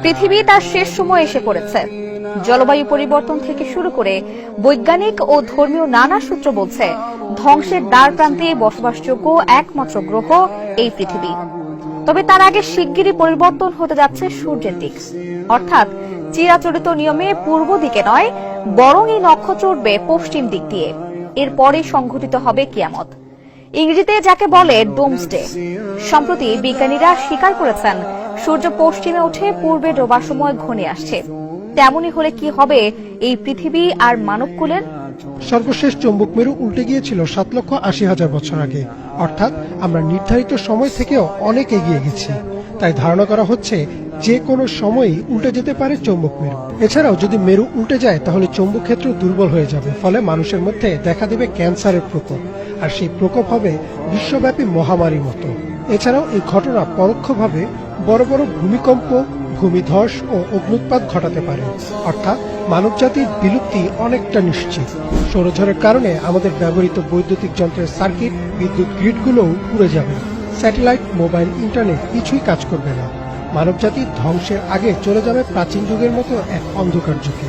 পৃথিবী তার শেষ সময় এসে পড়েছে। জলবায়ু পরিবর্তন থেকে শুরু করে বৈজ্ঞানিক ও ধর্মীয় নানা সূত্র বলছে ধ্বংসের দ্বার প্রান্তে বসবাসযোগ্য একমাত্র গ্রহ এই পৃথিবী। তবে তার আগে শিগগিরই পরিবর্তন হতে যাচ্ছে সূর্যের দিক, অর্থাৎ চিরাচরিত নিয়মে পূর্ব দিকে নয়, বরং এই নক্ষত্র উঠবে পশ্চিম দিক দিয়ে। এরপরে সংঘটিত হবে কিয়ামত, ইংরেজিতে যাকে বলে ডোমসডে। সম্প্রতি বিজ্ঞানীরা স্বীকার করেছেন সূর্য পশ্চিমে উঠে পূর্বে ডোবার সময় ঘনিয়ে আসছে। তেমনই হলে কি হবে এই পৃথিবী আর মানবকুলের? সর্বশেষ চৌম্বক মেরু উল্টে গিয়েছিল 7,80,000 বছর আগে, অর্থাৎ আমরা নির্ধারিত সময় থেকেও অনেক এগিয়ে গেছি। তাই ধারণা করা হচ্ছে যে কোনো সময়ই উল্টে যেতে পারে চৌম্বক মেরু। এছাড়াও যদি মেরু উল্টে যায় তাহলে চৌম্বক ক্ষেত্র দুর্বল হয়ে যাবে, ফলে মানুষের মধ্যে দেখা দেবে ক্যান্সারের প্রকোপ, আর সেই প্রকোপ হবে বিশ্বব্যাপী মহামারীর মতো। এছাড়াও এই ঘটনা পরোক্ষভাবে বড় বড় ভূমিকম্প, ভূমিধস ও অগ্ন্যুৎপাত ঘটাতে পারে, অর্থাৎ মানবজাতির বিলুপ্তি অনেকটা নিশ্চিত। সৌরঝড়ের কারণে আমাদের ব্যবহৃত বৈদ্যুতিক যন্ত্রের সার্কিট, বিদ্যুৎ গ্রিডগুলোও পুড়ে যাবে। স্যাটেলাইট, মোবাইল, ইন্টারনেট কিছুই কাজ করবে না। মানবজাতি ধ্বংসের আগে চলে যাবে প্রাচীন যুগের মতো এক অন্ধকার যুগে।